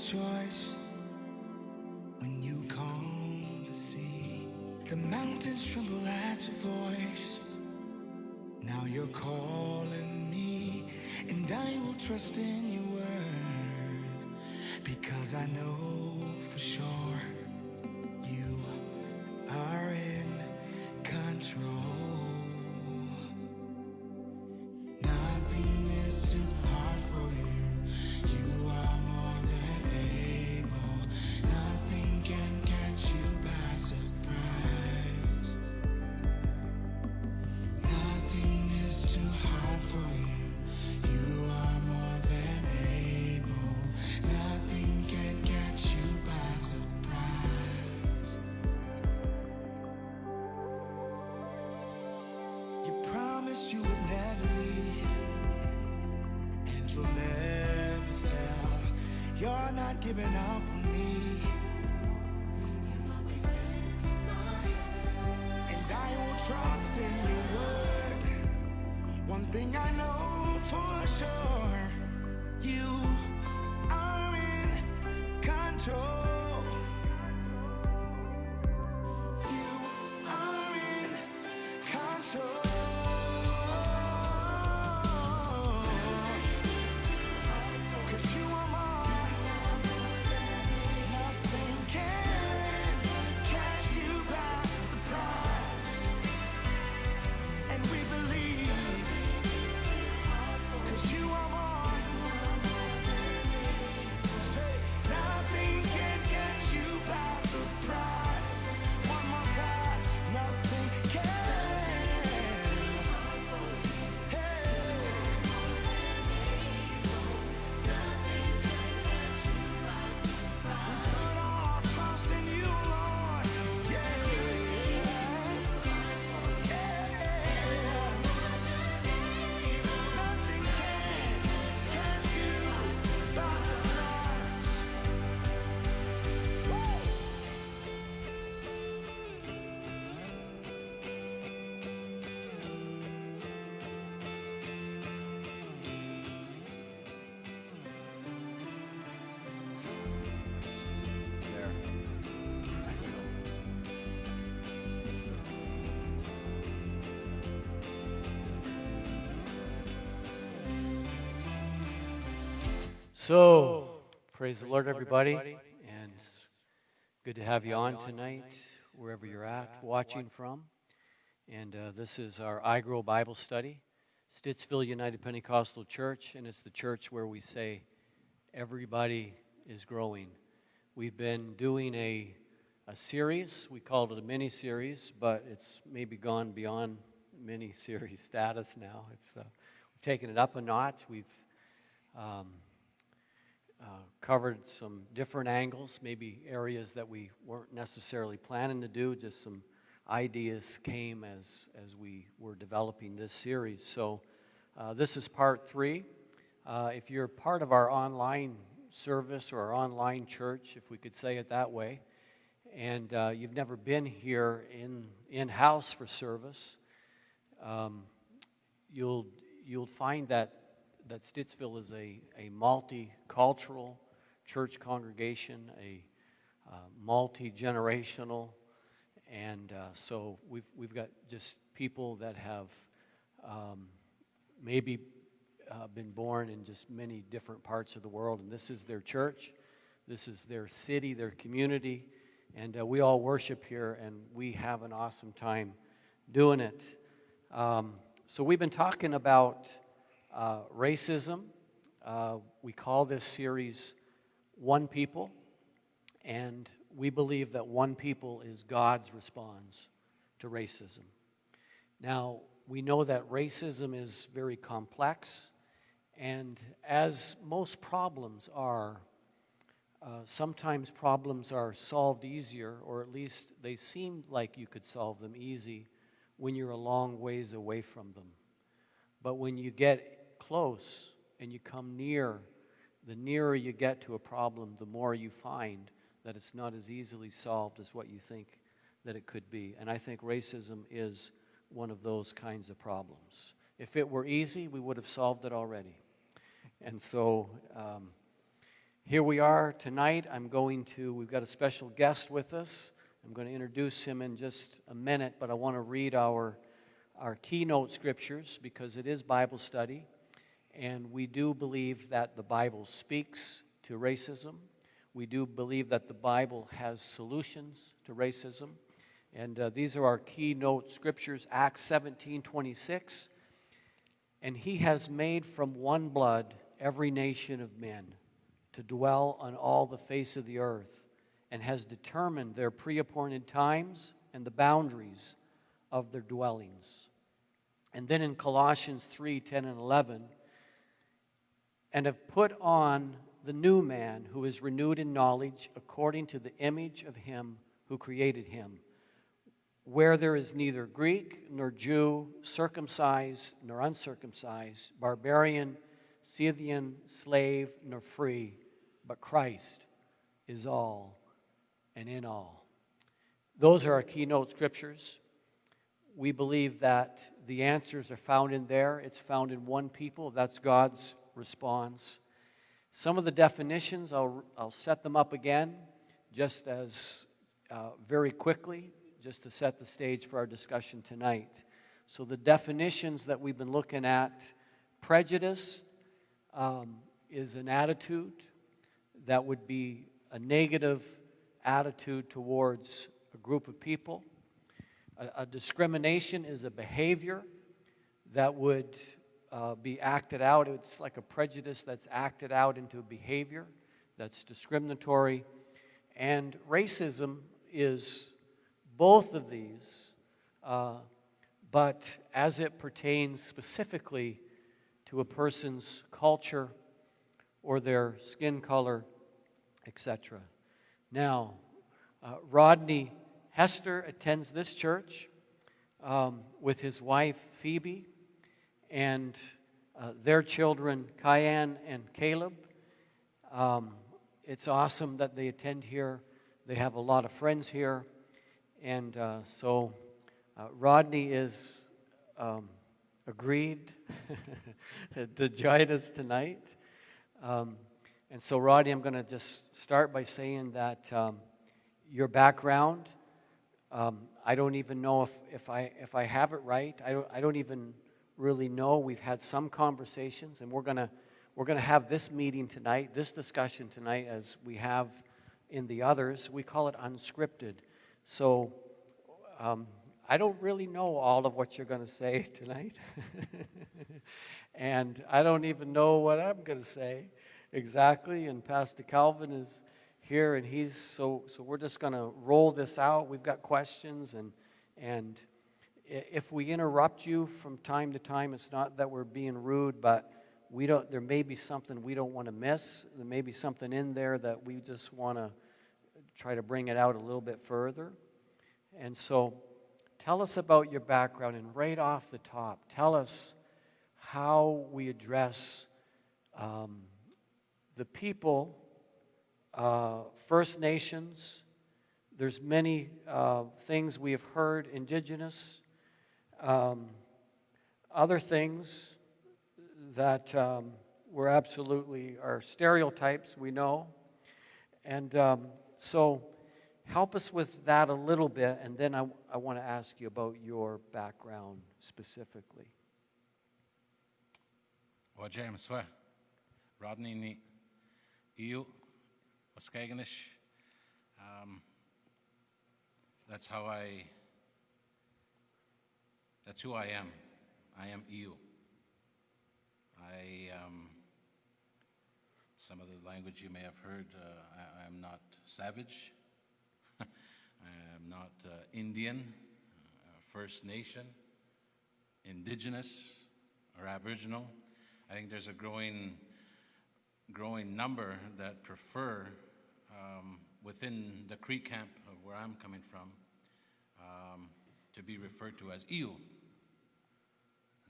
choice when you calm the sea. The mountains tremble at your voice. Now you're calling me, and I will trust in your word, because I know for sure you are in control. Nothing is too hard for you. You are more than able. Nothing can catch you by surprise. Nothing is too hard for you. You are more than able. Nothing can catch you by surprise. You promised you would never leave, and you'll never fail. You're not giving up on me. You've always been in my head, and I will trust in your word. One thing I know for sure, you are in control. You are in control. Cause you are more. Nothing can catch you by surprise. And we believe, cause you are more. Say, nothing can catch you by surprise. One more time, nothing can. Put our trust in you, Lord. Yeah. Nothing can catch you by surprise. There. So, praise the Lord, everybody, and it's good to have you on tonight, wherever you're at, watching from. And this is our I Grow Bible study, Stittsville United Pentecostal Church, and it's the church where we say everybody is growing. We've been doing a series. We called it a mini-series, but it's maybe gone beyond mini-series status now. We've taken it up a notch. We've covered some different angles, maybe areas that we weren't necessarily planning to do. Just some ideas came as we were developing this series. So this is part 3. If you're part of our online service or our online church, if we could say it that way, and you've never been here in-house for service, you'll find that Stittsville is a multicultural church congregation, a multi-generational, and so we've got just people that have maybe been born in just many different parts of the world, and this is their church, this is their city, their community, and we all worship here, and we have an awesome time doing it. So we've been talking about racism. We call this series One People, and we believe that one people is God's response to racism. Now, we know that racism is very complex, and as most problems are, sometimes problems are solved easier, or at least they seem like you could solve them easy when you're a long ways away from them. But when you get close and you come near, the nearer you get to a problem, the more you find that it's not as easily solved as what you think that it could be. And I think racism is one of those kinds of problems. If it were easy, we would have solved it already. And so Here we are tonight. We've got a special guest with us. I'm going to introduce him in just a minute, but I want to read our keynote scriptures because it is Bible study, and we do believe that the Bible speaks to racism. We do believe that the Bible has solutions to racism, and these are our keynote scriptures. Acts 17:26, and he has made from one blood every nation of men to dwell on all the face of the earth, and has determined their pre-appointed times and the boundaries of their dwellings. And then in Colossians 3:10 and 11, and have put on the new man who is renewed in knowledge according to the image of him who created him, where there is neither Greek nor Jew, circumcised nor uncircumcised, barbarian, Scythian, slave nor free, but Christ is all and in all. Those are our keynote scriptures. We believe that the answers are found in there. It's found in one people. That's God's response. Some of the definitions, I'll set them up again, just as very quickly, just to set the stage for our discussion tonight. So the definitions that we've been looking at: prejudice is an attitude that would be a negative attitude towards a group of people. A discrimination is a behavior that would be acted out. It's like a prejudice that's acted out into a behavior that's discriminatory. And racism is both of these, but as it pertains specifically to a person's culture or their skin color, etc. Now, Rodney Hester attends this church with his wife Phoebe and their children Cayenne and Caleb. It's awesome that they attend here. They have a lot of friends here, and so Rodney is agreed to join us tonight. And so, Rodney, I'm going to just start by saying that your background, I don't even know if I have it right. I don't even really know. We've had some conversations, and we're gonna have this meeting tonight, this discussion tonight, as we have in the others. We call it unscripted. So I don't really know all of what you're going to say tonight, and I don't even know what I'm going to say exactly. And Pastor Kelvin is here, and he's so we're just going to roll this out. We've got questions, and if we interrupt you from time to time, it's not that we're being rude, but there may be something we don't want to miss. There may be something in there that we just want to try to bring it out a little bit further. And so tell us about your background, and right off the top, tell us how we address the people, First Nations. There's many things we have heard, Indigenous, other things that were absolutely are stereotypes, we know. And so help us with that a little bit, and then I want to ask you about your background specifically. Well, James, Rodney ni EU, Waskaganish. That's who I am. I am EU. Some of the language you may have heard, I am not savage. I am not Indian, First Nation, Indigenous, or Aboriginal. I think there's a growing number that prefer, within the Cree camp of where I'm coming from, to be referred to as EU.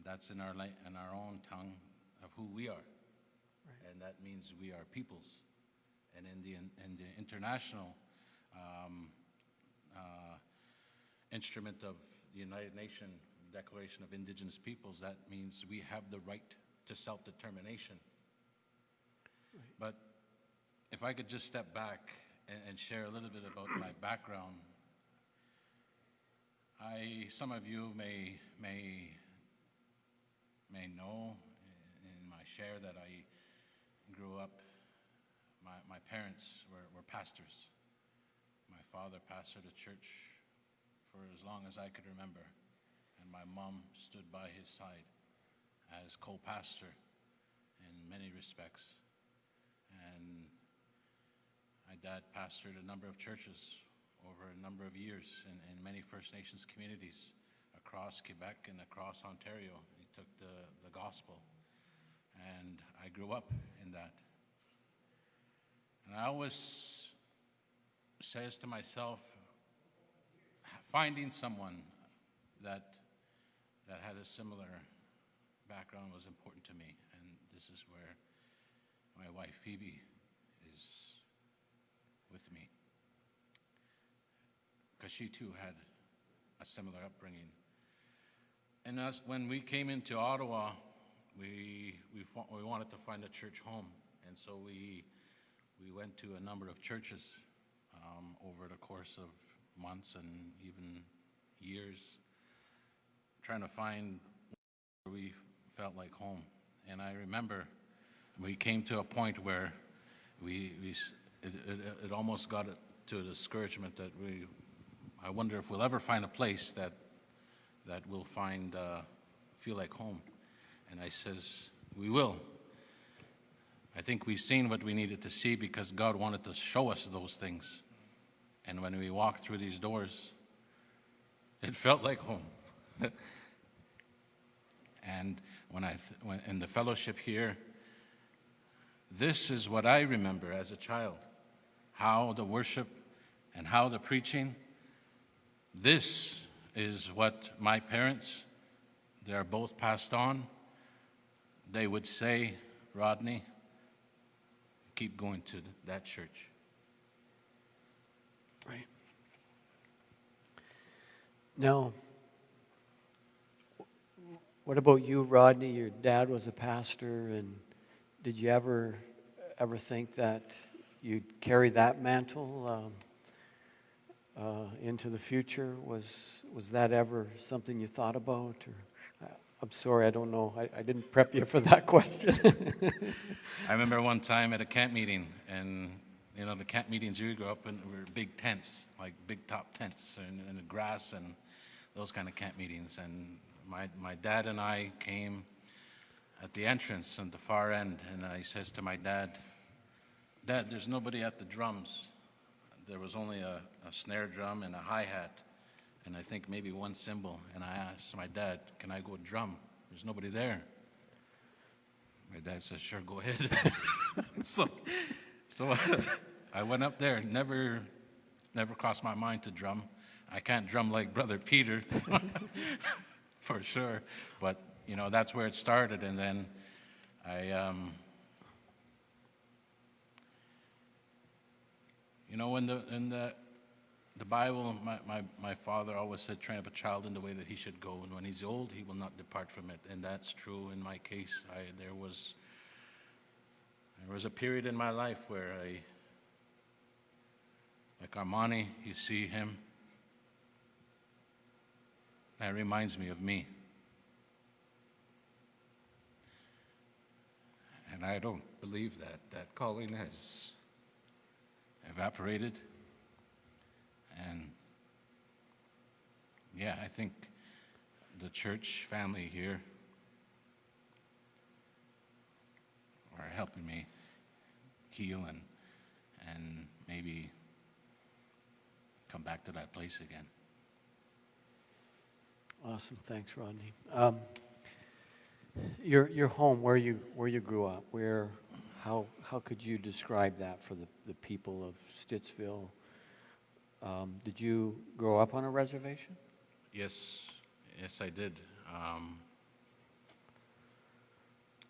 That's in our own tongue of who we are. Right. And that means we are peoples. And in the international instrument of the United Nations Declaration of Indigenous Peoples, that means we have the right to self-determination. Right. But if I could just step back and share a little bit about my background. Some of you may know in my share that I grew up, my parents were pastors. My father pastored a church for as long as I could remember, and my mom stood by his side as co-pastor in many respects. And my dad pastored a number of churches over a number of years in many First Nations communities across Quebec and across Ontario. He took the gospel, and I grew up in that. And I always says to myself, finding someone that had a similar background was important to me, and this is where my wife Phoebe is with me, because she too had a similar upbringing. And when we came into Ottawa, we wanted to find a church home, and so we went to a number of churches over the course of months and even years, trying to find where we felt like home. And I remember we came to a point where it almost got to a discouragement that I wonder if we'll ever find a place that we'll feel like home. And I says, we will. I think we've seen what we needed to see because God wanted to show us those things. And when we walked through these doors, it felt like home. And when in the fellowship here, this is what I remember as a child, how the worship and how the preaching. This is what my parents, they are both passed on. They would say, Rodney, keep going to that church. Right. Now, what about you, Rodney? Your dad was a pastor, and did you ever think that you'd carry that mantle into the future? Was that ever something you thought about? Or, I'm sorry, I don't know. I didn't prep you for that question. I remember one time at a camp meeting, and the camp meetings we grew up in were big tents, like big top tents, and the grass and those kind of camp meetings. And my dad and I came at the entrance on the far end, and I says to my dad, there's nobody at the drums. There was only a snare drum and a hi-hat, and I think maybe one cymbal. And I asked my dad, can I go drum? There's nobody there. My dad says, sure, go ahead. So I went up there. Never crossed my mind to drum. I can't drum like Brother Peter, for sure. But, that's where it started. And then in the Bible, my father always said, train up a child in the way that he should go, and when he's old, he will not depart from it. And that's true in my case. There was a period in my life where like Armani, you see him, that reminds me of me. And I don't believe that calling has evaporated. And yeah, I think the church family here are helping me heal and maybe come back to that place again. Awesome, thanks, Rodney. Your home, where you grew up, how could you describe that for the people of Stittsville? Did you grow up on a reservation? Yes, I did.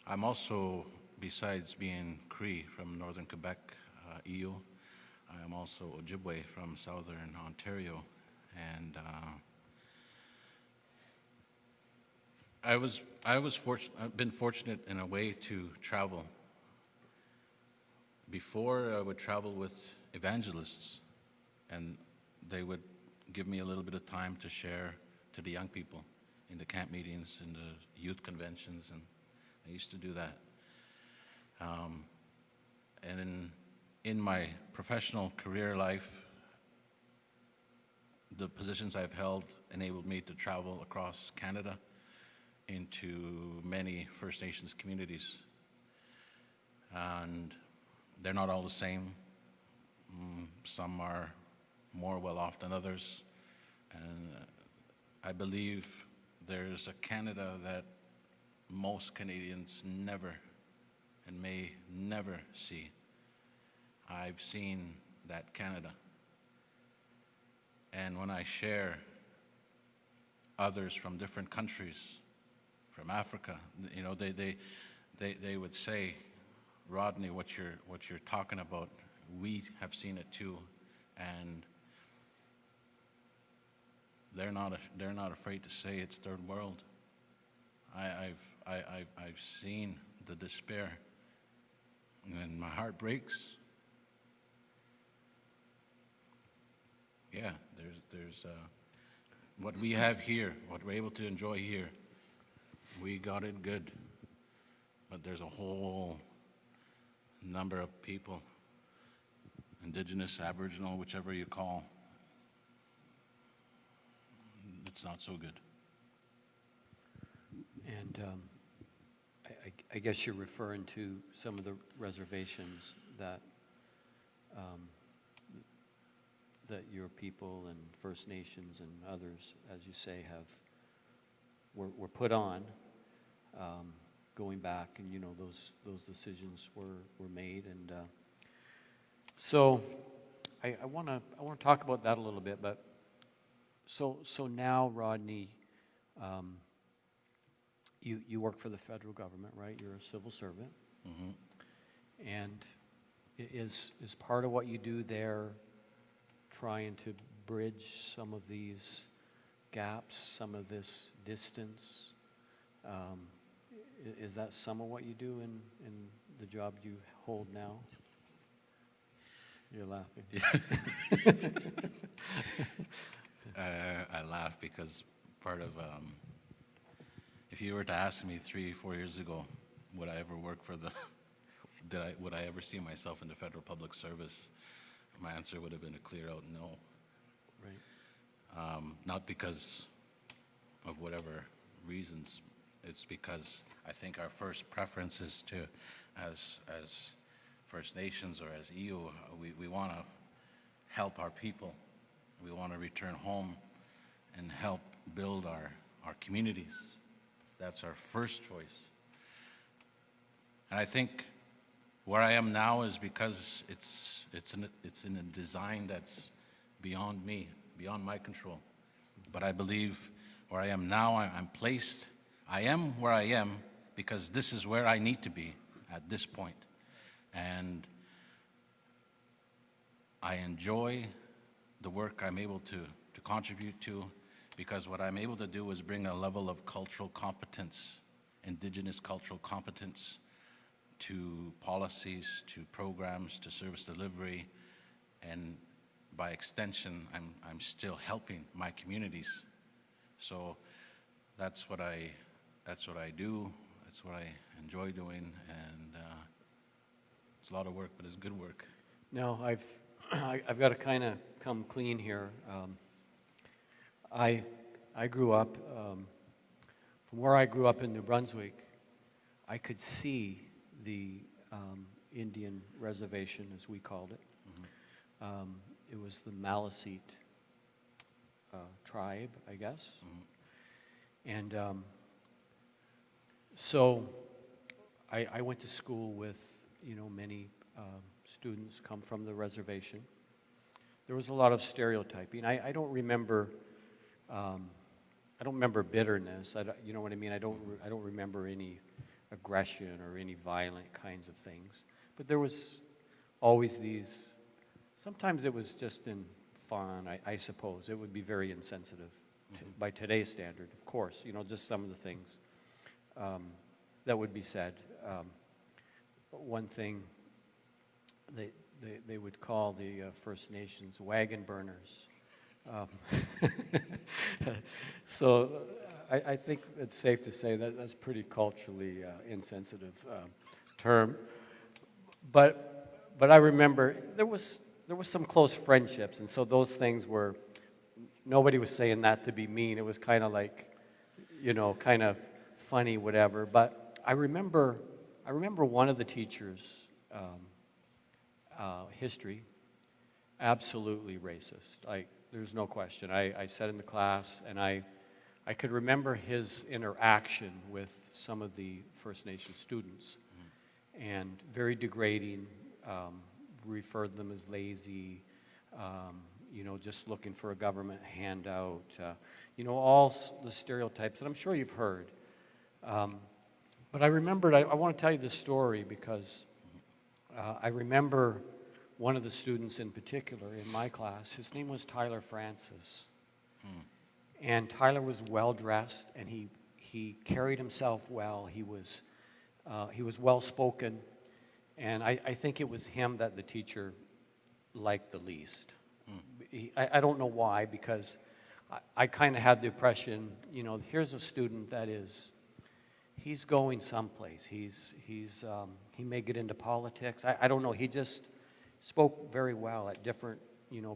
I'm also, besides being Cree from northern Quebec, EO, I am also Ojibwe from southern Ontario, and I've been fortunate in a way to travel before I would travel with evangelists, and they would give me a little bit of time to share to the young people in the camp meetings, in the youth conventions, and I used to do that. And in my professional career life, the positions I've held enabled me to travel across Canada into many First Nations communities. And they're not all the same. Some are more well-off than others. And I believe there's a Canada that most Canadians never and may never see. I've seen that Canada. And when I share others from different countries, from Africa, you know, they would say, Rodney, what you're talking about, we have seen it too, and they're not afraid to say it's third world. I've seen the despair, and my heart breaks. Yeah, there's what we have here, what we're able to enjoy here, we got it good. But there's a whole number of people, Indigenous, Aboriginal, whichever you call, it's not so good. And I guess you're referring to some of the reservations that that your people and First Nations and others, as you say, were put on going back, and you know those decisions were made, and so I want to talk about that a little bit. But so now, Rodney, you work for the federal government, right? You're a civil servant, Mm-hmm. and is part of what you do there trying to bridge some of these gaps, some of this distance? Is that some of what you do in the job you hold now? You're laughing. I laugh because part of, if you were to ask me 3-4 years ago, would I ever work for would I ever see myself in the federal public service? My answer would have been a clear out no. Right. Not because of whatever reasons. It's because I think our first preference is to, as First Nations or as EU, we want to help our people. We want to return home and help build our communities. That's our first choice. And I think where I am now is because it's in a design that's beyond me, beyond my control. But I believe where I am now, I'm placed. I am where I am because this is where I need to be at this point. And I enjoy the work I'm able to contribute to, because what I'm able to do is bring a level of cultural competence, Indigenous cultural competence, to policies, to programs, to service delivery, and by extension, I'm still helping my communities. So that's what I do. That's what I enjoy doing, and it's a lot of work, but it's good work. No, I've got to kind of come clean here. I grew up, from where I grew up in New Brunswick, I could see the Indian reservation, as we called it. Mm-hmm. It was the Maliseet tribe, I guess. Mm-hmm. And so I went to school with, many students come from the reservation. There was a lot of stereotyping. I don't remember bitterness. You know what I mean? I don't remember any aggression or any violent kinds of things. But there was always these. Sometimes it was just in fun, I suppose. It would be very insensitive by today's standard, of course. Just some of the things that would be said. One thing they would call the First Nations wagon burners. Um, so I think it's safe to say that that's pretty culturally insensitive term. But I remember there was some close friendships, and so those things were, nobody was saying that to be mean. It was kind of like, kind of funny, whatever. But I remember one of the teachers, history, absolutely racist. There's no question. I sat in the class, and I could remember his interaction with some of the First Nation students, and very degrading, referred them as lazy, just looking for a government handout, all the stereotypes that I'm sure you've heard. But I remembered, I want to tell you this story because I remember one of the students in particular in my class. His name was Tyler Francis. And Tyler was well-dressed, and he carried himself well. He was well-spoken, and I think it was him that the teacher liked the least. I don't know why, because I kind of had the impression, here's a student that he's going someplace. He may get into politics. I don't know. He just spoke very well at different,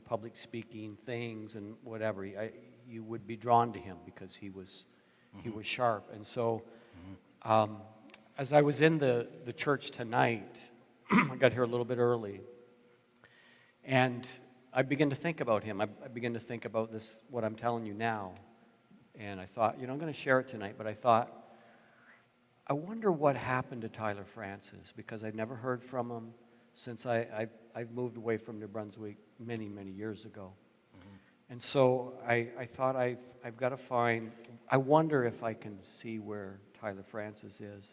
public speaking things and whatever. You would be drawn to him because he was sharp. And so, as I was in the church tonight, I got here a little bit early, and I began to think about him. I began to think about this, what I'm telling you now. And I thought, I'm going to share it tonight, but I thought, I wonder what happened to Tyler Francis, because I've never heard from him since I've moved away from New Brunswick many, many years ago. And so I thought I've got to find, I wonder if I can see where Tyler Francis is.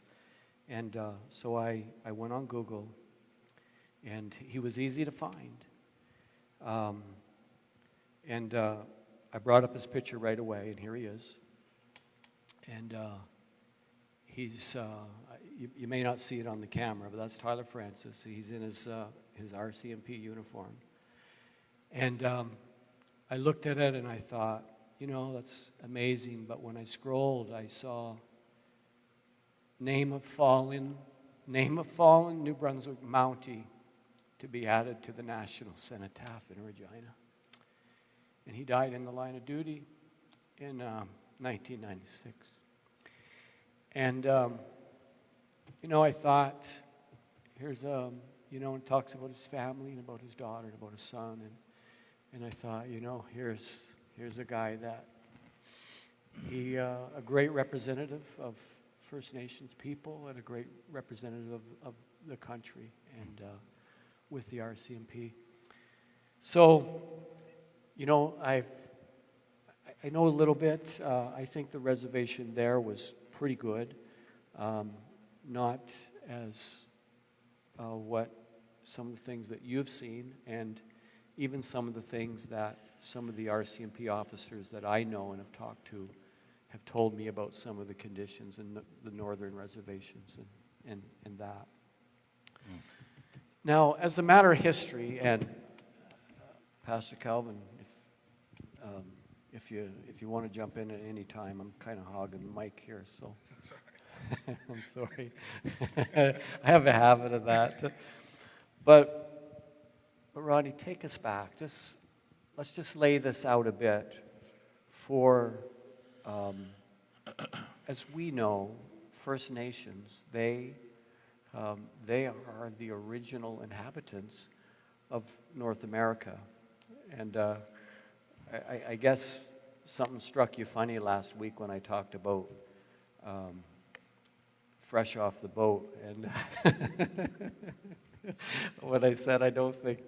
And so I went on Google, and he was easy to find. And I brought up his picture right away, and here he is. And he's, you may not see it on the camera, but that's Tyler Francis. He's in his RCMP uniform. And I looked at it and I thought, that's amazing. But when I scrolled, I saw name of fallen New Brunswick Mountie to be added to the National Cenotaph in Regina. And he died in the line of duty in 1996. And, I thought, here's, and talks about his family and about his daughter and about his son. And I thought, here's a guy that a great representative of First Nations people and a great representative of the country and with the RCMP. So, I know a little bit. I think the reservation there was pretty good. Not as what some of the things that you've seen, and even some of the things that some of the RCMP officers that I know and have talked to have told me about some of the conditions in the northern reservations and that. Now, as a matter of history, and Pastor Kelvin, if you want to jump in at any time, I'm kind of hogging the mic here, so. I'm sorry. I have a habit of that. But Rodney, take us back. Let's just lay this out a bit. For, as we know, First Nations, they are the original inhabitants of North America. And I guess something struck you funny last week when I talked about fresh off the boat. And when I said I don't think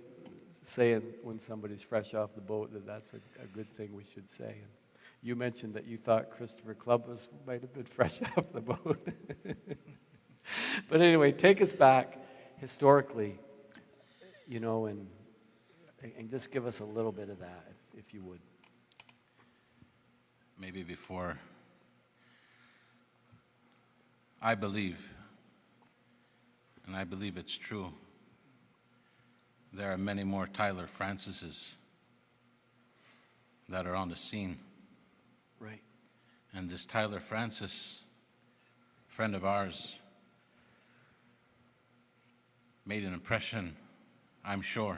saying when somebody's fresh off the boat that's a good thing we should say. And you mentioned that you thought Christopher Columbus might have been fresh off the boat. But anyway, take us back historically, and just give us a little bit of that, if you would. Maybe before I believe, and I believe it's true, there are many more Tyler Francises that are on the scene. Right. And this Tyler Francis, friend of ours, made an impression, I'm sure,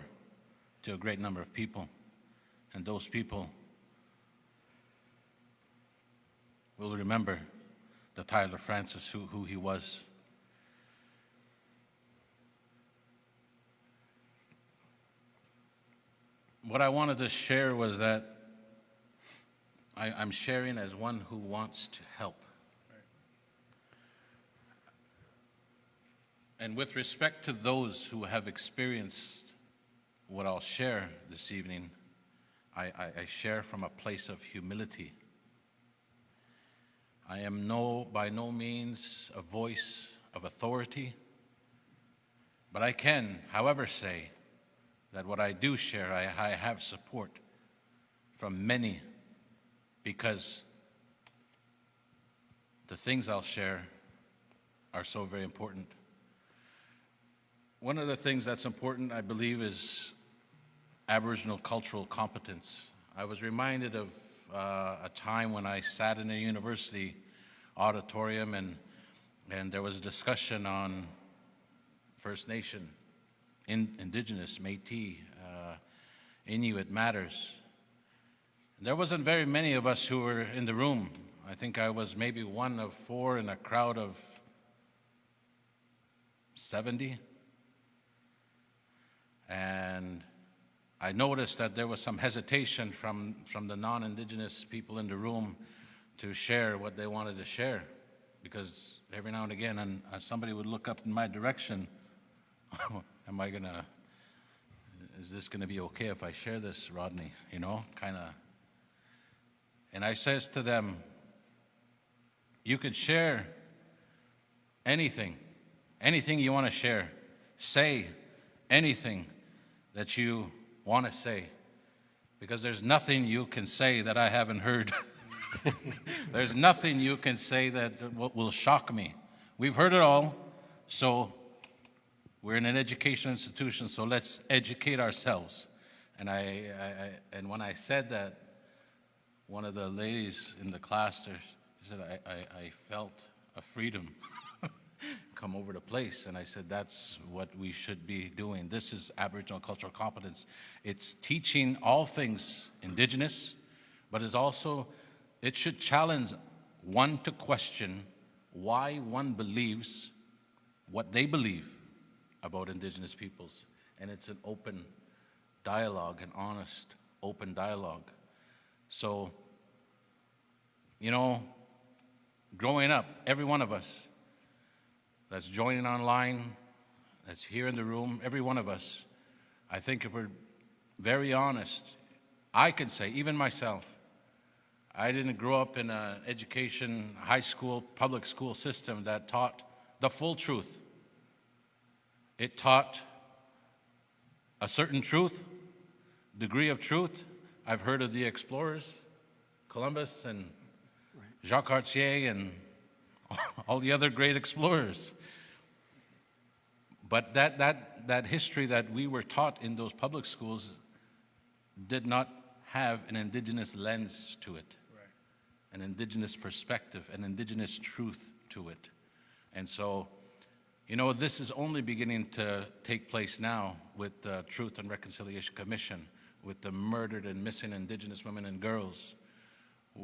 to a great number of people. And those people will remember the Tyler Francis who he was. What I wanted to share was that I'm sharing as one who wants to help. And with respect to those who have experienced what I'll share this evening, I share from a place of humility. I am by no means a voice of authority, but I can, however, say that what I do share, I have support from many, because the things I'll share are so very important. One of the things that's important, I believe, is Aboriginal cultural competence. I was reminded of a time when I sat in a university auditorium and there was a discussion on First Nation, Indigenous, Métis, Inuit matters. There wasn't very many of us who were in the room. I think I was maybe one of 4 in a crowd of 70. And I noticed that there was some hesitation from the non-Indigenous people in the room to share what they wanted to share, because every now and again somebody would look up in my direction. Is this gonna be okay if I share this, Rodney? You know, kind of. And I says to them, you could share anything you want to share. Say anything that you want to say, because there's nothing you can say that I haven't heard. There's nothing you can say that will shock me. We've heard it all, so we're in an education institution, so let's educate ourselves. And when I said that, one of the ladies in the class there, she said, I felt a freedom come over the place. And I said, that's what we should be doing. This is Aboriginal cultural competence. It's teaching all things Indigenous, but it should challenge one to question why one believes what they believe about Indigenous peoples. And it's an open dialogue, an honest, open dialogue. So, you know, growing up, every one of us that's joining online, that's here in the room, every one of us, I think if we're very honest, I could say, even myself, I didn't grow up in an education, high school, public school system that taught the full truth. It taught a certain truth, degree of truth. I've heard of the explorers, Columbus and Jacques Cartier and all the other great explorers. But that history that we were taught in those public schools did not have an Indigenous lens to it, an Indigenous perspective, an Indigenous truth to it. And so, you know, this is only beginning to take place now with the Truth and Reconciliation Commission, with the murdered and missing Indigenous women and girls.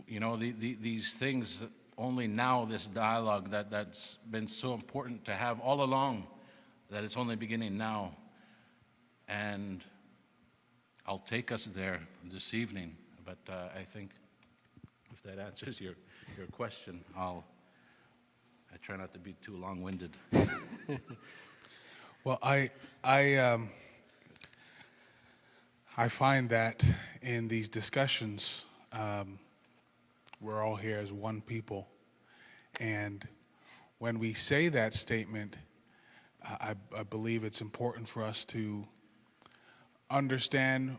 You know, these things, only now this dialogue that's been so important to have all along, that it's only beginning now. And I'll take us there this evening, but I think if that answers your question, I try not to be too long-winded. Well, I find that in these discussions, we're all here as one people. And when we say that statement, I believe it's important for us to understand,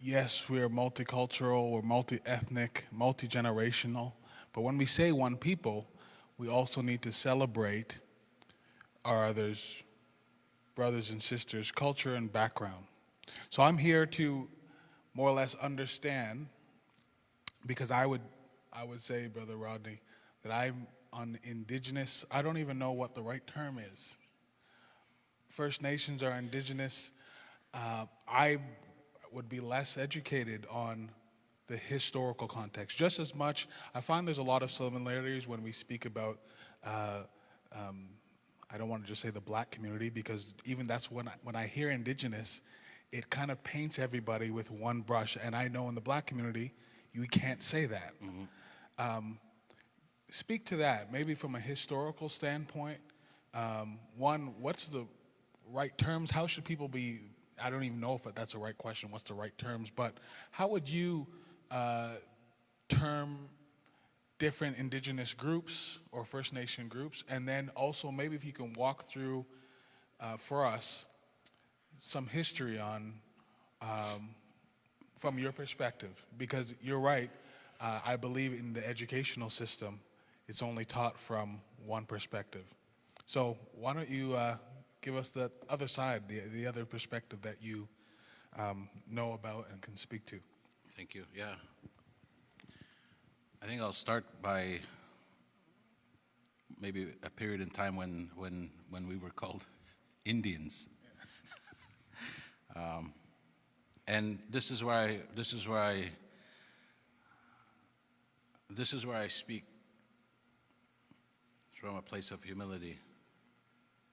yes, we're multicultural, we're multi-ethnic, multi-generational, but when we say one people, we also need to celebrate our others' brothers and sisters, culture and background. So I'm here to more or less understand, because I would say, Brother Rodney, that I'm on Indigenous. I don't even know what the right term is. First Nations are Indigenous. I would be less educated on the historical context. Just as much, I find there's a lot of similarities when we speak about, I don't want to just say the black community, because even that's when I hear Indigenous, it kind of paints everybody with one brush. And I know in the black community, you can't say that. Mm-hmm. Speak to that, maybe from a historical standpoint. One, what's the right terms? How should people be, I don't even know if that's the right question, what's the right terms, but how would you term different Indigenous groups or First Nation groups? And then also maybe if you can walk through for us some history on, from your perspective, because you're right, I believe in the educational system, it's only taught from one perspective. So why don't you give us the other side, the other perspective that you know about and can speak to. Thank you. Yeah. I think I'll start by maybe a period in time when we were called Indians. And this is where I speak from a place of humility,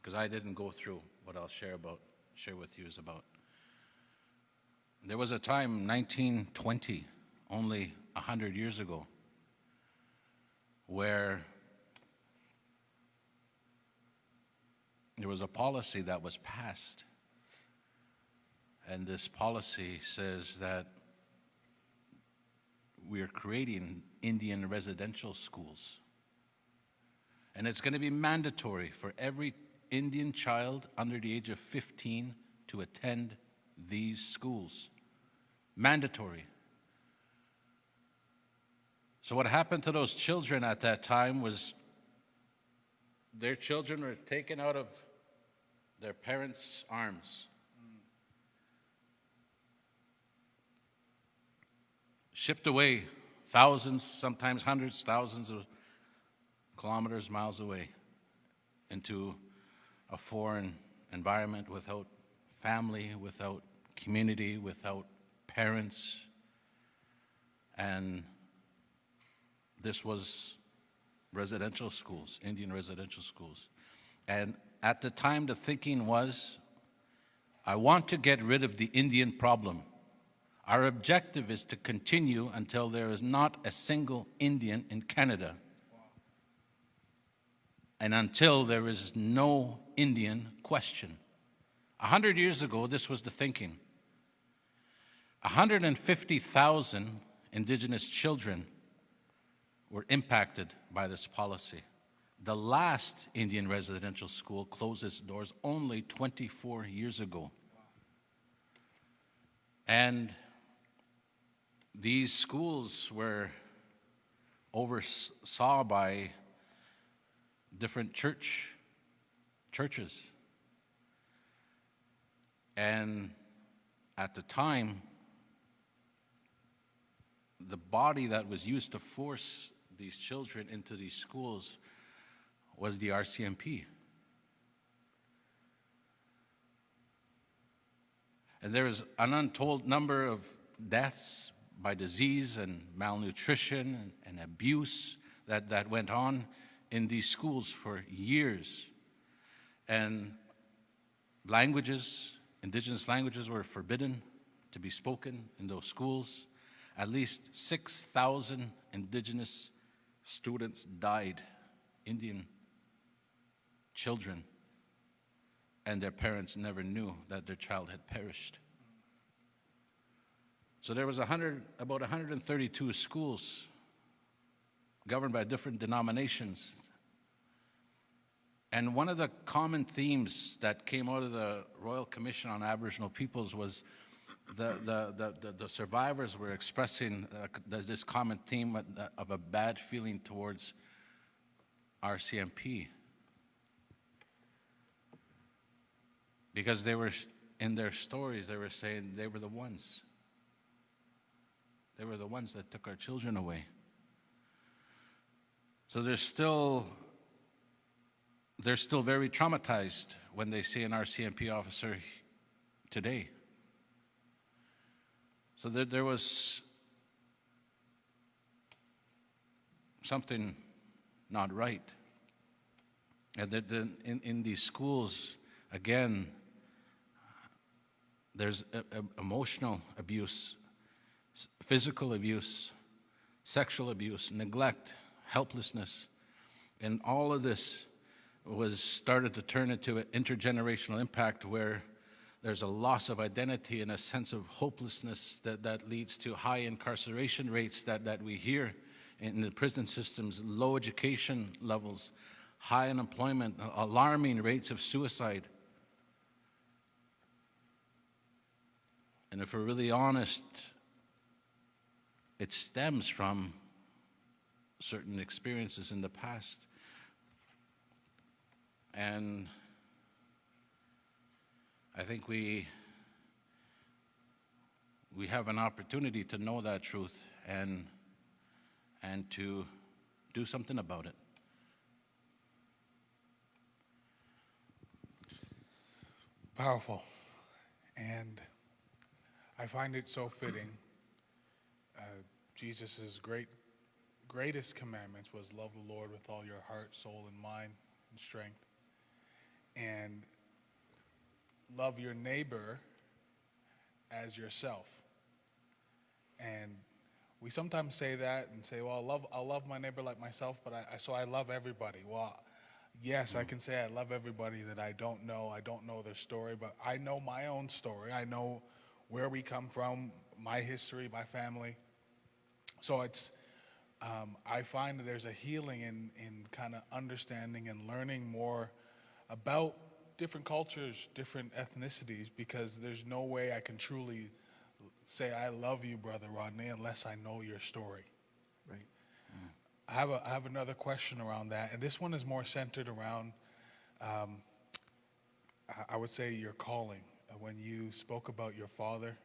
because I didn't go through what I'll share with you is about. There was a time, 1920, only 100 years ago, where there was a policy that was passed. And this policy says that we are creating Indian residential schools. And it's going to be mandatory for every Indian child under the age of 15 to attend these schools. Mandatory. So what happened to those children at that time was their children were taken out of their parents' arms. Shipped away thousands, sometimes hundreds, thousands of kilometers, miles away into a foreign environment without family, without community, without parents. And this was residential schools, Indian residential schools. And at the time, the thinking was, I want to get rid of the Indian problem. Our objective is to continue until there is not a single Indian in Canada. And until there is no Indian question. 100 years ago, this was the thinking. 150,000 Indigenous children were impacted by this policy. The last Indian residential school closed its doors only 24 years ago. And these schools were oversaw by different churches. And at the time, the body that was used to force these children into these schools was the RCMP. And there is an untold number of deaths by disease and malnutrition and abuse that went on in these schools for years. And languages, Indigenous languages, were forbidden to be spoken in those schools. At least 6,000 Indigenous students died, Indian children, and their parents never knew that their child had perished. So there was about 132 schools governed by different denominations. And one of the common themes that came out of the Royal Commission on Aboriginal Peoples was the survivors were expressing this common theme of a bad feeling towards RCMP. Because they were, in their stories, they were saying they were the ones. They were the ones that took our children away. So they're still very traumatized when they see an RCMP officer today. So there was something not right. And in these schools, again, there's emotional abuse, physical abuse, sexual abuse, neglect, helplessness, and all of this was started to turn into an intergenerational impact where there's a loss of identity and a sense of hopelessness that leads to high incarceration rates that we hear in the prison systems, low education levels, high unemployment, alarming rates of suicide. And if we're really honest, it stems from certain experiences in the past. And I think we have an opportunity to know that truth and to do something about it. Powerful. And I find it so fitting. Jesus' greatest commandments was love the Lord with all your heart, soul, and mind and strength. And love your neighbor as yourself. And we sometimes say that and say, well, I'll love my neighbor like myself, but I love everybody. Well, yes, I can say I love everybody that I don't know. I don't know their story, but I know my own story. I know where we come from, my history, my family. So it's, I find that there's a healing in kind of understanding and learning more about different cultures, different ethnicities, because there's no way I can truly say I love you, Brother Rodney, unless I know your story. Right. I have another question around that, and this one is more centered around, I would say, your calling. When you spoke about your father,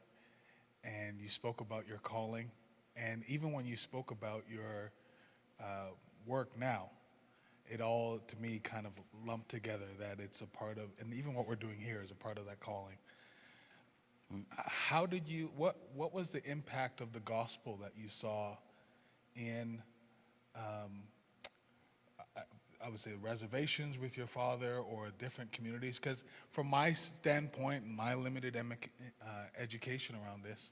and you spoke about your calling, and even when you spoke about your work now, it all, to me, kind of lumped together that it's a part of, and even what we're doing here is a part of that calling. How did you, what was the impact of the gospel that you saw in, I would say, reservations with your father or different communities? Because from my standpoint and my limited education around this,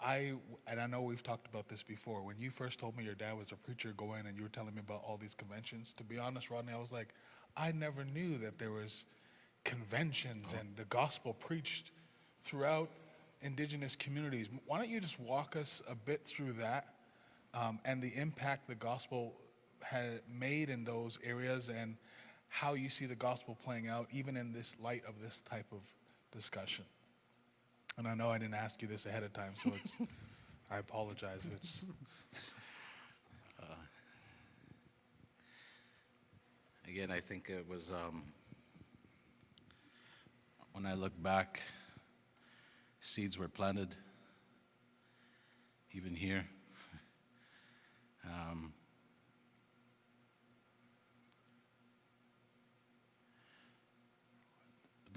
and I know we've talked about this before, when you first told me your dad was a preacher going and you were telling me about all these conventions, to be honest, Rodney, I was like, I never knew that there was conventions and the gospel preached throughout Indigenous communities. Why don't you just walk us a bit through that and the impact the gospel had made in those areas and how you see the gospel playing out even in this light of this type of discussion? And I know I didn't ask you this ahead of time, so it's, I apologize if it's... Again, I think it was, when I look back, seeds were planted, even here.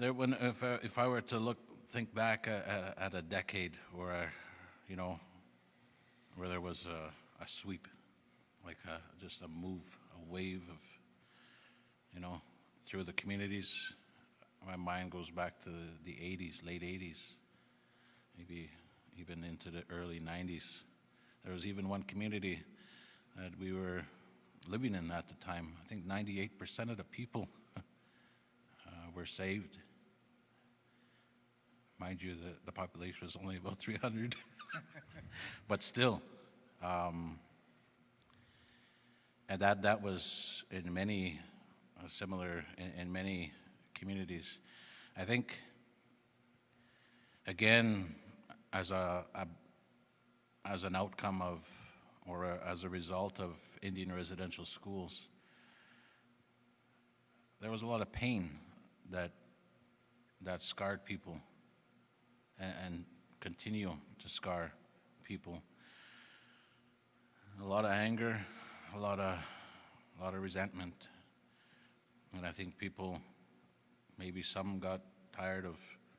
If I were to think back at a decade where, where there was a sweep, like just a move, a wave of, through the communities, my mind goes back to the 80s, late 80s, maybe even into the early 90s. There was even one community that we were living in at the time. I think 98% of the people were saved. Mind you, the population was only about 300, but still. And that was in many similar in many communities. I think, again, as an outcome of, or as a result of Indian residential schools, there was a lot of pain that that scarred people and continue to scar people. A lot of anger, a lot of resentment, and I think people, maybe some got tired of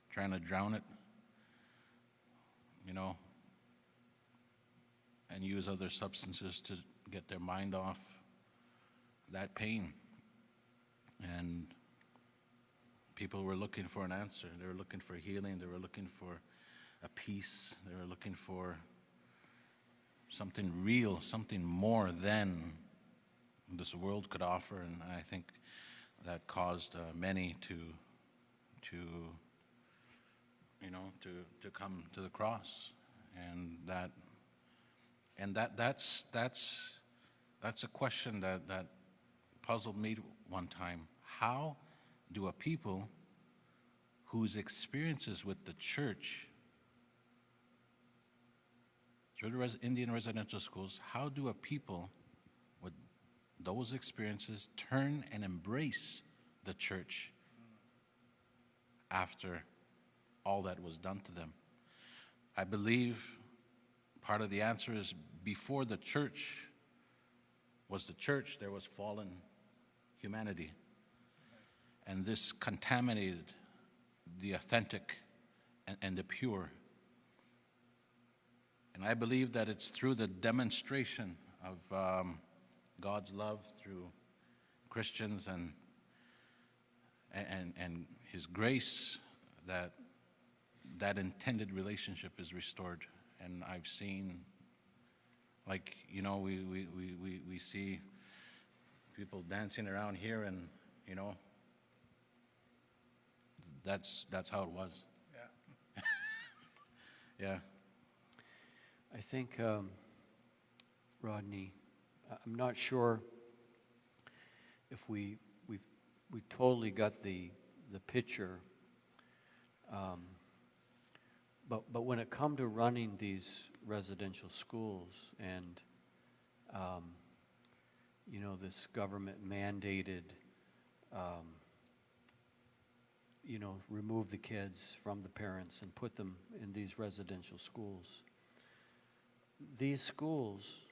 trying to drown it, and use other substances to get their mind off that pain. And people were looking for an answer. They were looking for healing. They were looking for a peace. They were looking for something real, something more than this world could offer. And I think that caused many to come to the cross. And that's a question that puzzled me one time. How do a people whose experiences with the church through the Indian residential schools, how do a people with those experiences turn and embrace the church after all that was done to them? I believe part of the answer is before the church was the church, there was fallen humanity. And this contaminated the authentic and the pure. And I believe that it's through the demonstration of God's love through Christians and His grace that intended relationship is restored. And I've seen, we see people dancing around here, and that's how it was. Yeah. Yeah. I think, Rodney, I'm not sure if we totally got the picture, but when it come to running these residential schools and this government mandated remove the kids from the parents and put them in these residential schools. These schools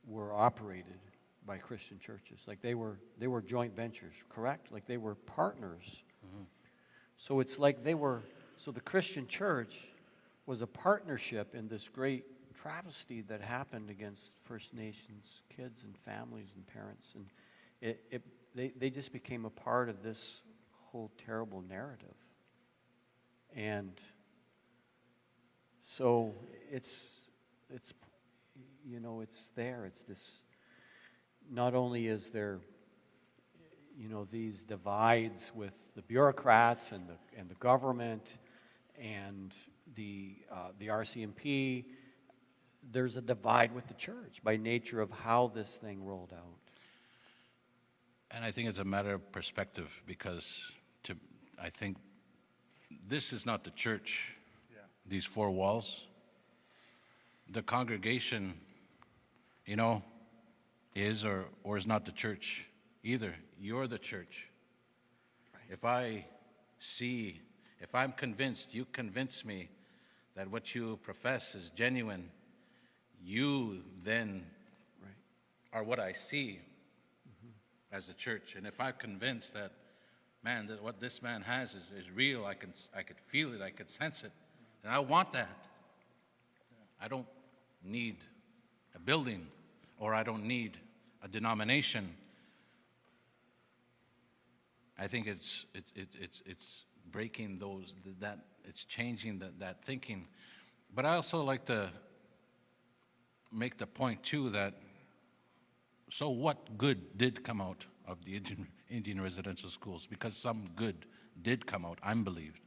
were operated by Christian churches. Like they were joint ventures, correct? Like they were partners. Mm-hmm. So it's like so the Christian church was a partnership in this great travesty that happened against First Nations kids and families and parents. And they just became a part of this whole terrible narrative. And so it's there. It's this, not only is there, these divides with the bureaucrats and the government and the RCMP, there's a divide with the church by nature of how this thing rolled out. And I think it's a matter of perspective, because I think this is not the church, these four walls. The congregation, is or is not the church either. You're the church. Right. If I'm convinced, you convince me that what you profess is genuine, you then are what I see as the church. And if I'm convinced that, man, that what this man has is real, I could feel it, I could sense it, and I want that. I don't need a building, or I don't need a denomination. I think it's breaking it's changing that thinking. But I also like to make the point too that, so what good did come out of the Indian residential schools? Because some good did come out, I'm believed.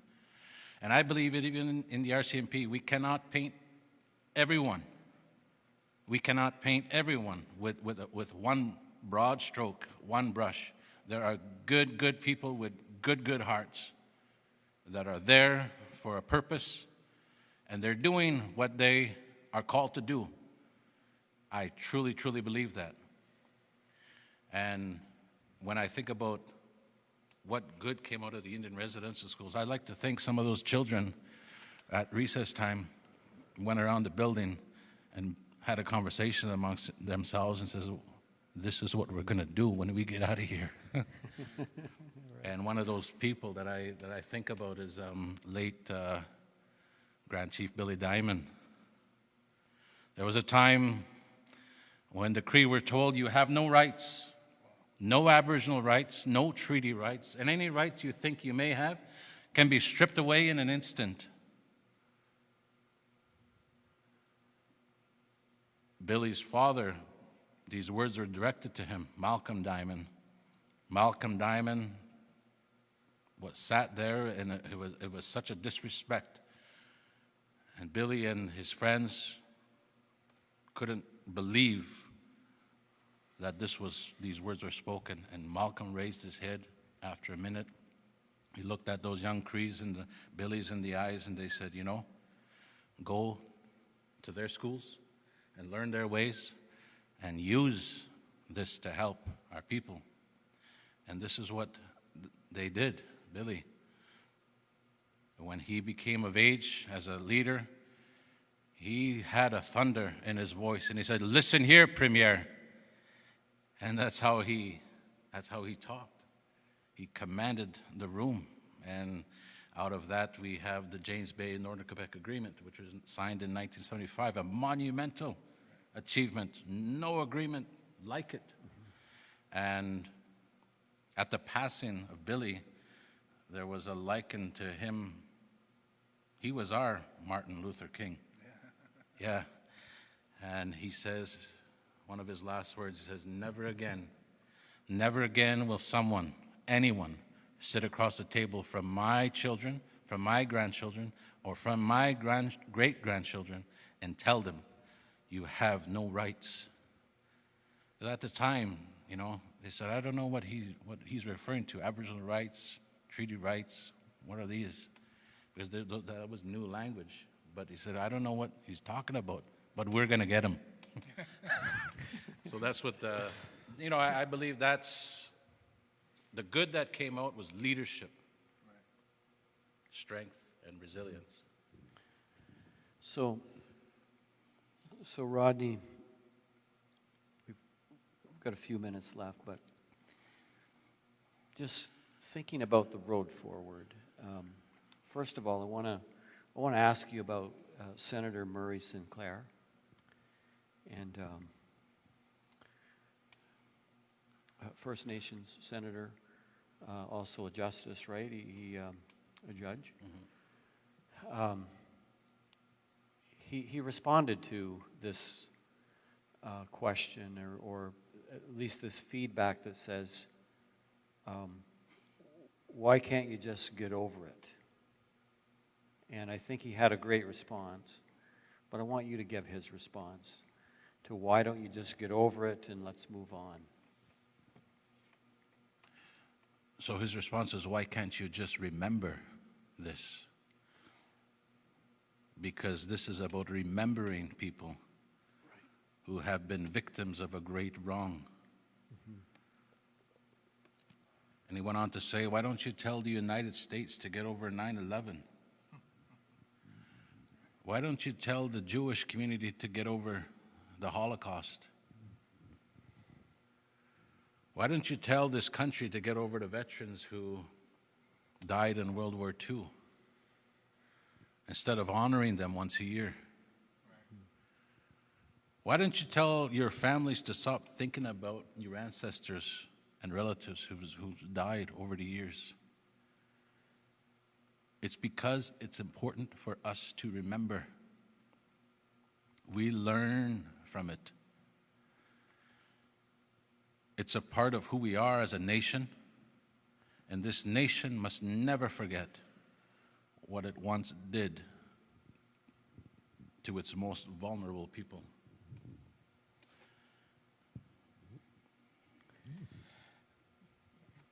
And I believe it even in the RCMP, we cannot paint everyone. We cannot paint everyone with one broad stroke, one brush. There are good people with good hearts that are there for a purpose, and they're doing what they are called to do. I truly believe that. And when I think about what good came out of the Indian residential schools. I'd like to think some of those children at recess time went around the building and had a conversation amongst themselves and says, this is what we're going to do when we get out of here. And one of those people that I think about is late Grand Chief Billy Diamond. There was a time when the Cree were told, you have no rights, no Aboriginal rights, no treaty rights, and any rights you think you may have can be stripped away in an instant. Billy's father, these words were directed to him, Malcolm Diamond. Malcolm Diamond sat there, and it was such a disrespect. And Billy and his friends couldn't believe that these words were spoken. And Malcolm raised his head after a minute. He looked at those young Crees and the Billies in the eyes, and they said, go to their schools and learn their ways and use this to help our people. And this is what they did, Billy. When he became of age as a leader, he had a thunder in his voice, and he said, listen here, Premier. And that's how he talked. He commanded the room. And out of that, we have the James Bay Northern Quebec Agreement, which was signed in 1975, a monumental achievement. No agreement like it. And at the passing of Billy, there was a liken to him. He was our Martin Luther King. Yeah. And he says, one of his last words, he says, never again will anyone sit across the table from my children, from my grandchildren, or from my great-grandchildren and tell them, you have no rights. At the time, they said, I don't know what he's referring to, Aboriginal rights, treaty rights, what are these? Because that was new language. But he said, I don't know what he's talking about, but we're going to get him. So that's what, I believe that's, the good that came out was leadership, strength, and resilience. So Rodney, we've got a few minutes left, but just thinking about the road forward. First of all, I want to ask you about Senator Murray Sinclair, and First Nations senator, also a justice, right? He a judge. Mm-hmm. He responded to this question, or at least this feedback that says, why can't you just get over it? And I think he had a great response, but I want you to give his response to why don't you just get over it and let's move on. So his response is, why can't you just remember this? Because this is about remembering people who have been victims of a great wrong. Mm-hmm. And he went on to say, why don't you tell the United States to get over 9/11? Why don't you tell the Jewish community to get over the Holocaust? Why don't you tell this country to get over the veterans who died in World War II instead of honoring them once a year? Why don't you tell your families to stop thinking about your ancestors and relatives who died over the years? It's because it's important for us to remember. We learn from it. It's a part of who we are as a nation, and this nation must never forget what it once did to its most vulnerable people.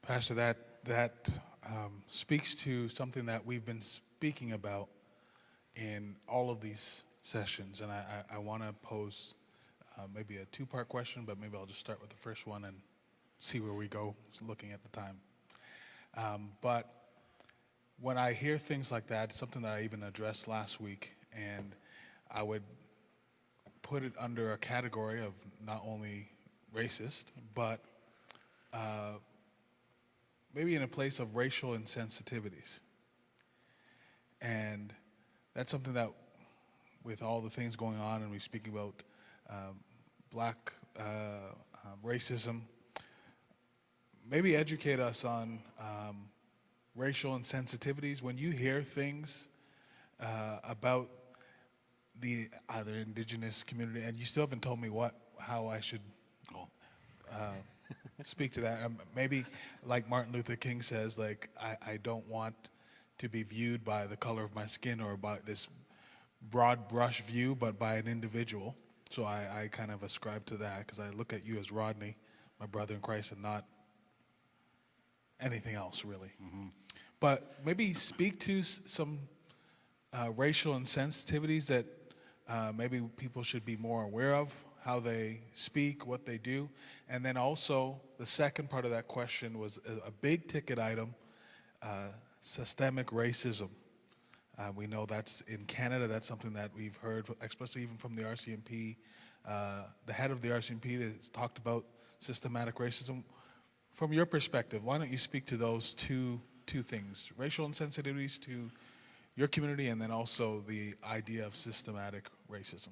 Pastor, that speaks to something that we've been speaking about in all of these sessions, and I want to pose maybe a two-part question, but maybe I'll just start with the first one and see where we go looking at the time. But when I hear things like that, it's something that I even addressed last week, and I would put it under a category of not only racist, but maybe in a place of racial insensitivities. And that's something that, with all the things going on, and we're speaking about black racism, maybe educate us on racial insensitivities. When you hear things about the either Indigenous community, and you still haven't told me how I should speak to that. Maybe like Martin Luther King says, like, I don't want to be viewed by the color of my skin or by this broad brush view, but by an individual. So I kind of ascribe to that because I look at you as Rodney, my brother in Christ, and not anything else really. Mm-hmm. But maybe speak to some racial insensitivities that maybe people should be more aware of, how they speak, what they do. And then also, the second part of that question was a big ticket item, systemic racism. We know that's in Canada, that's something that we've heard, especially even from the RCMP. The head of the RCMP has talked about systematic racism. From your perspective, why don't you speak to those two things, racial insensitivities to your community, and then also the idea of systematic racism?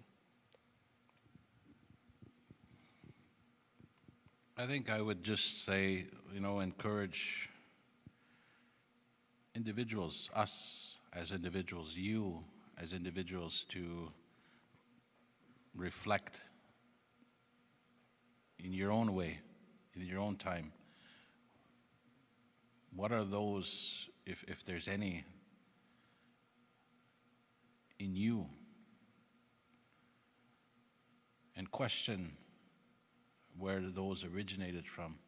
I think I would just say, encourage individuals, us as individuals, you as individuals, to reflect in your own way, in your own time. What are those, if there's any, in you? And question where those originated from.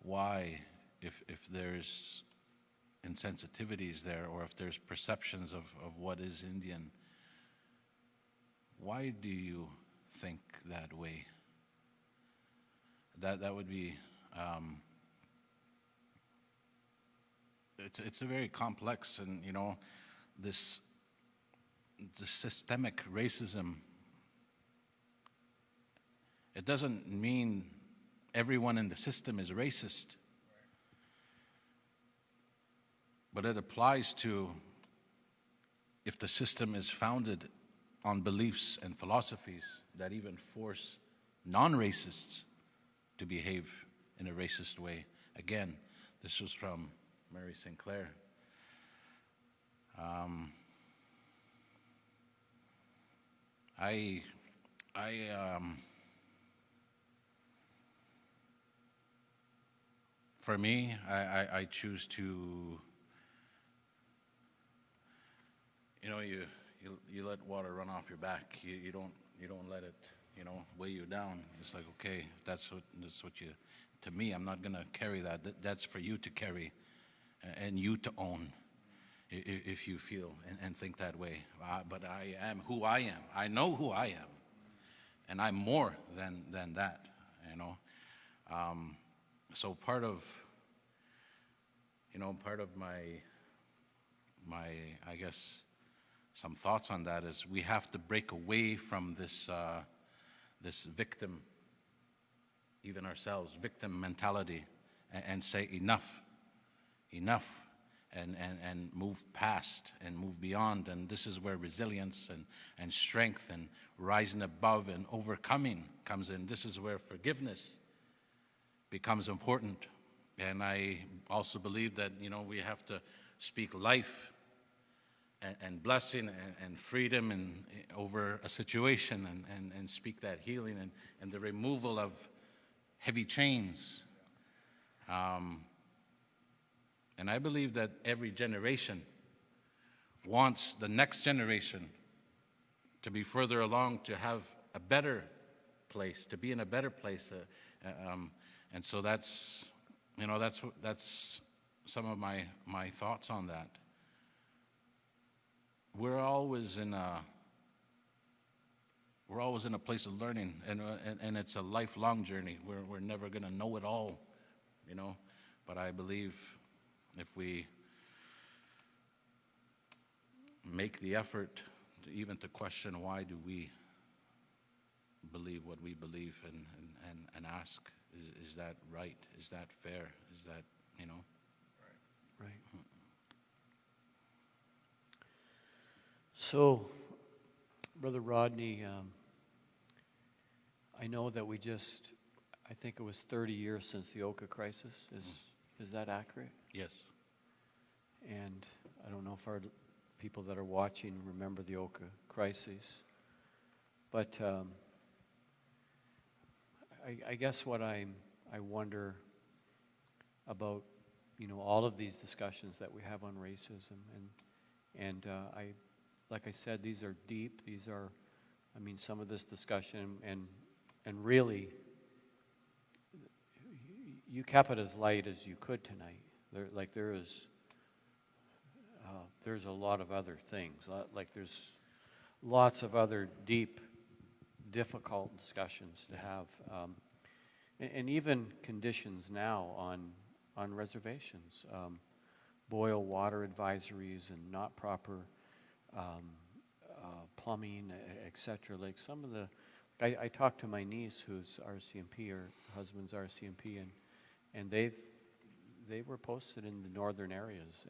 Why, if there's insensitivities there, or if there's perceptions of what is Indian, why do you think that way? That would be, it's a very complex, and this systemic racism, it doesn't mean everyone in the system is racist. But it applies to if the system is founded on beliefs and philosophies that even force non-racists to behave in a racist way. Again, this was from Mary Sinclair. For me, I choose to, you let water run off your back. You don't let it, weigh you down. It's like, okay, that's what you. To me, I'm not gonna carry that. That's for you to carry, and you to own, if you feel and think that way. But I am who I am. I know who I am, and I'm more than that. So part of my I guess some thoughts on that is we have to break away from this victim, even ourselves, victim mentality, and say enough, and move past and move beyond. And this is where resilience and strength and rising above and overcoming comes in. This is where forgiveness becomes important. And I also believe that, we have to speak life and blessing and freedom and over a situation, and speak that healing and the removal of heavy chains. And I believe that every generation wants the next generation to be further along, to have a better place, to be in a better place. And so that's some of my thoughts on that. We're always in a place of learning, and it's a lifelong journey. We're never going to know it all, But I believe if we make the effort to even to question why do we believe what we believe, and ask, is that right? Is that fair? Is that, Right. So, Brother Rodney, I know that I think it was 30 years since the Oka crisis. Is that accurate? Yes. And I don't know if our people that are watching remember the Oka crisis, but I guess what I wonder about, all of these discussions that we have on racism, and like I said, these are deep. These are, some of this discussion, and really, you kept it as light as you could tonight. There's a lot of other things. There's lots of other deep, difficult discussions to have, and even conditions now on reservations, boil water advisories and not proper plumbing, etc. Like some of the, I talked to my niece who's RCMP, her husband's RCMP, and they were posted in the northern areas,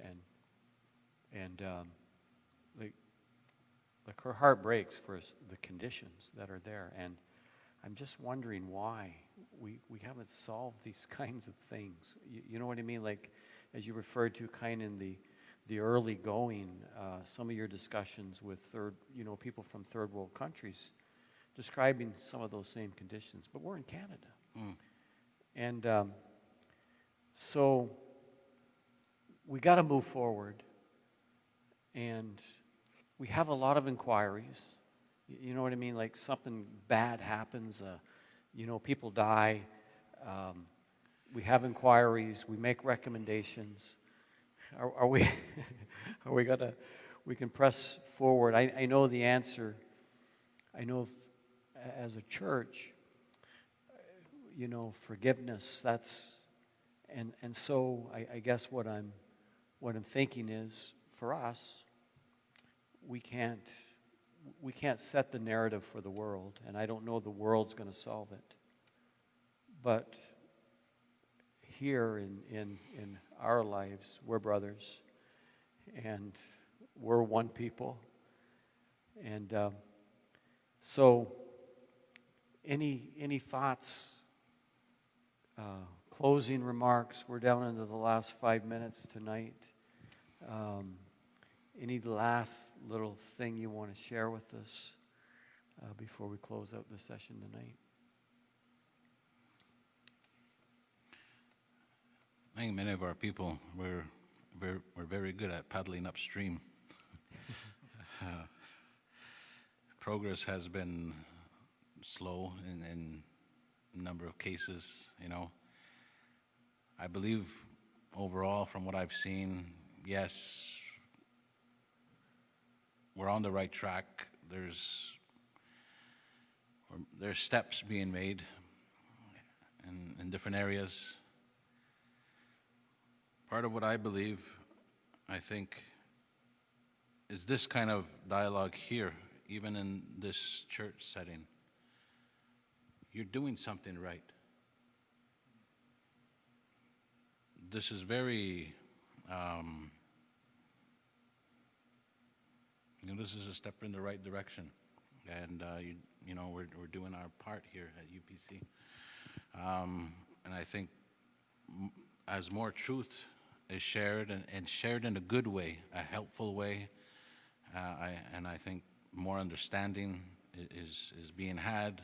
and like her heart breaks for the conditions that are there, and I'm just wondering why we haven't solved these kinds of things. You know what I mean? Like, as you referred to, kind of in the early going, some of your discussions with people from third world countries, describing some of those same conditions. But we're in Canada, and so we got to move forward, and we have a lot of inquiries. You know what I mean? Like something bad happens, people die. We have inquiries. We make recommendations. Are we? Are we gonna? We can press forward. I know the answer. I know, as a church, forgiveness. That's, and so I guess what I'm thinking is, for us, we can't set the narrative for the world, and I don't know the world's going to solve it. But here in our lives, we're brothers, and we're one people. And so, any thoughts, closing remarks? We're down into the last 5 minutes tonight. Any last little thing you want to share with us before we close out the session tonight? I think many of our people were very good at paddling upstream. Progress has been slow in a number of cases. I believe overall, from what I've seen, yes, we're on the right track. There's steps being made in different areas. Part of what I believe, I think, is this kind of dialogue here, even in this church setting. You're doing something right. This is very, this is a step in the right direction, and we're doing our part here at UPC. And I think as more truth is shared, and shared in a good way, a helpful way, and I think more understanding is being had.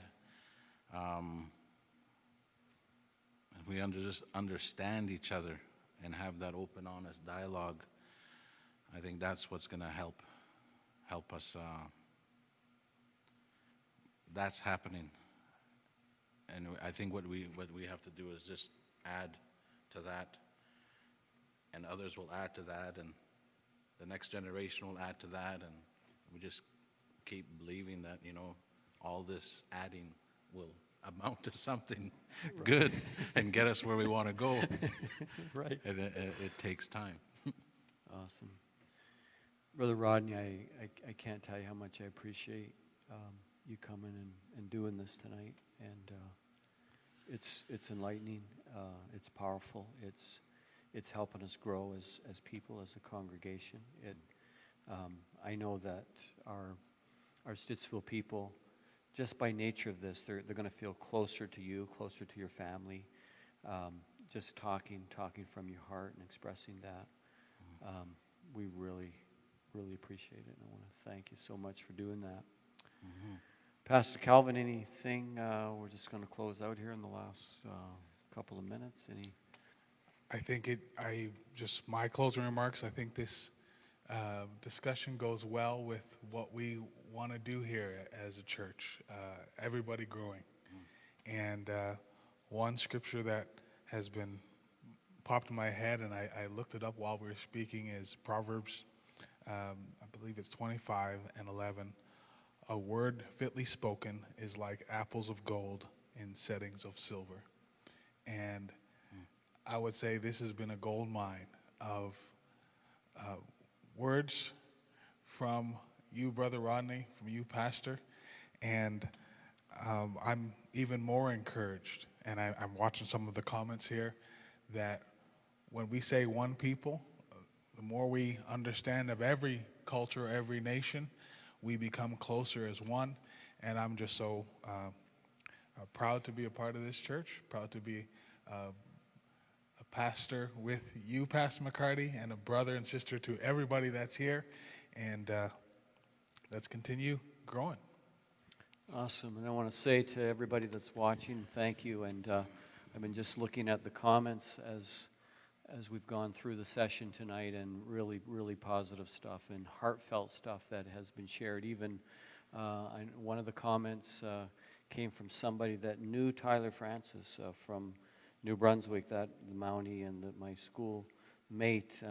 If we just understand each other and have that open, honest dialogue, I think that's what's going to help us. That's happening, and I think what we have to do is just add to that, and others will add to that, and the next generation will add to that, and we just keep believing that all this adding will amount to something good and get us where we want to go. Right. And it takes time. Awesome. Brother Rodney, I can't tell you how much I appreciate you coming and doing this tonight. And it's enlightening. It's powerful. It's helping us grow as people, as a congregation. I know that our Stittsville people, just by nature of this, they're going to feel closer to you, closer to your family. Just talking from your heart and expressing that. We really appreciate it. And I want to thank you so much for doing that. Mm-hmm. Pastor Kelvin, anything? We're just going to close out here in the last couple of minutes. I think my closing remarks, I think this discussion goes well with what we want to do here as a church, everybody growing. And one scripture that has been popped in my head, and I looked it up while we were speaking, is Proverbs, I believe it's 25:11. A word fitly spoken is like apples of gold in settings of silver. And I would say this has been a gold mine of words from you, Brother Rodney, from you, Pastor. And I'm even more encouraged, and I'm watching some of the comments here, that when we say one people, the more we understand of every culture, every nation, we become closer as one. And I'm just so proud to be a part of this church, proud to be a pastor with you, Pastor Mccarty, and a brother and sister to everybody that's here. And let's continue growing. Awesome. And I want to say to everybody that's watching, thank you. And I've been just looking at the comments as we've gone through the session tonight, and really positive stuff and heartfelt stuff that has been shared. Even one of the comments came from somebody that knew Tyler Francis from New Brunswick, that the Mountie, and that my school mate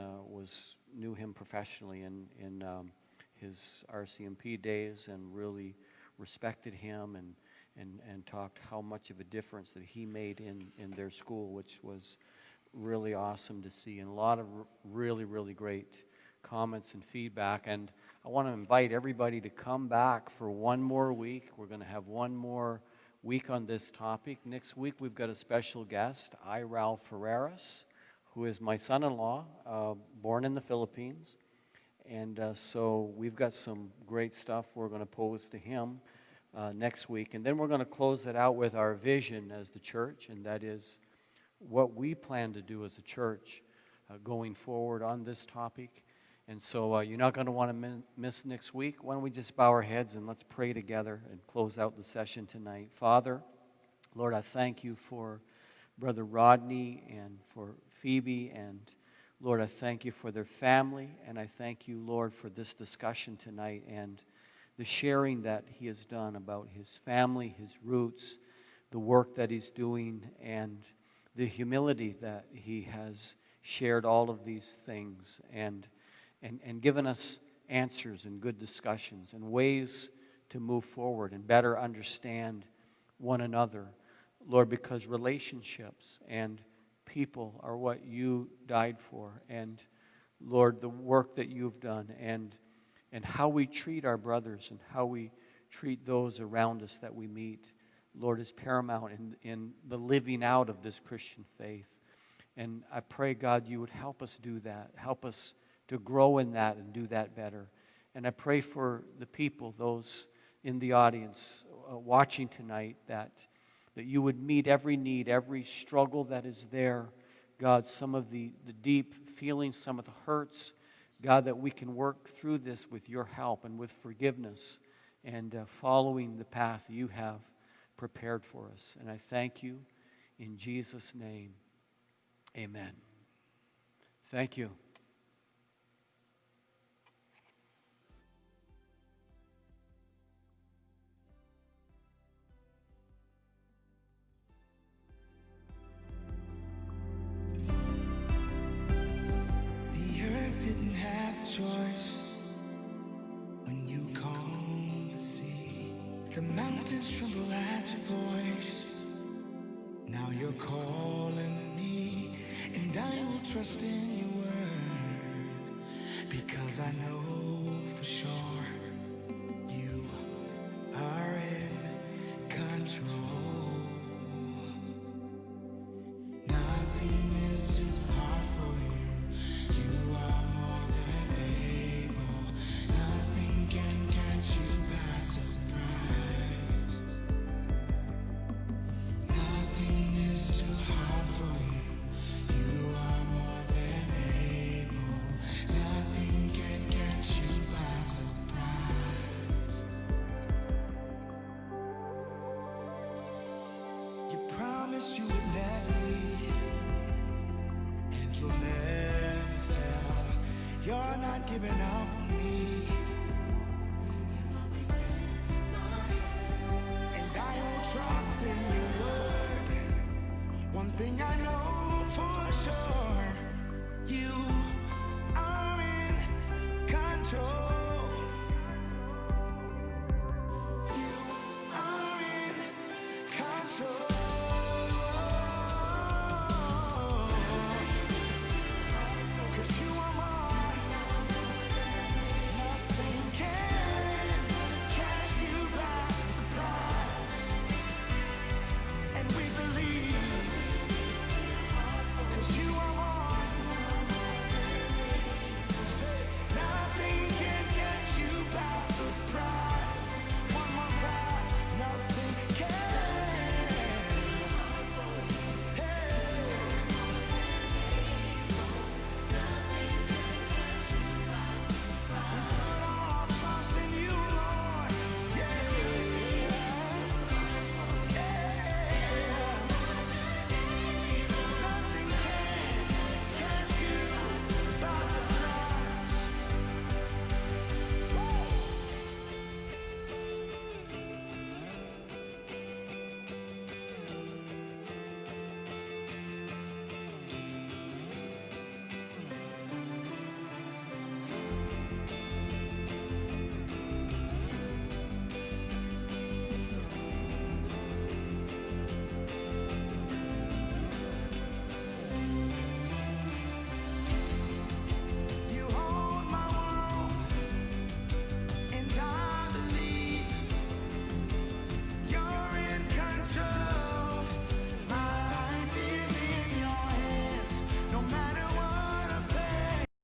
knew him professionally in his RCMP days, and really respected him and talked how much of a difference that he made in their school, which was really awesome to see, and a lot of really great comments and feedback. And I want to invite everybody to come back for one more week. We're going to have one more week on this topic. Next week we've got a special guest, Ralph Ferreras, who is my son-in-law, born in the Philippines. And so we've got some great stuff we're going to pose to him next week. And then we're going to close it out with our vision as the church, and that is what we plan to do as a church going forward on this topic. And so you're not going to want to miss next week. Why don't we just bow our heads and let's pray together and close out the session tonight. Father, Lord, I thank you for Brother Rodney and for Phoebe, and Lord, I thank you for their family, and I thank you, Lord, for this discussion tonight and the sharing that he has done about his family, his roots, the work that he's doing, and the humility that he has shared all of these things and given us answers and good discussions and ways to move forward and better understand one another, Lord, because relationships and people are what you died for. And Lord, the work that you've done and how we treat our brothers and how we treat those around us that we meet, Lord, is paramount in the living out of this Christian faith. And I pray, God, you would help us do that. Help us to grow in that and do that better. And I pray for the people, those in the audience watching tonight, that you would meet every need, every struggle that is there. God, some of the deep feelings, some of the hurts, God, that we can work through this with your help and with forgiveness and following the path you have prepared for us. And I thank you in Jesus' name. Amen. Thank you. The earth didn't have a choice when you calmed the sea. The mountains tremble at your voice. you're calling me, and I will trust in your word, because I know for sure you are in control. Nothing is too hard for you. You are more than able. Nothing can catch you by surprise. Nothing is too hard for you. You are more than able. Nothing can catch you by surprise. You promised you would never leave, and you'll never fail. You're not giving up on me, and I will trust in your word. One thing I know for sure,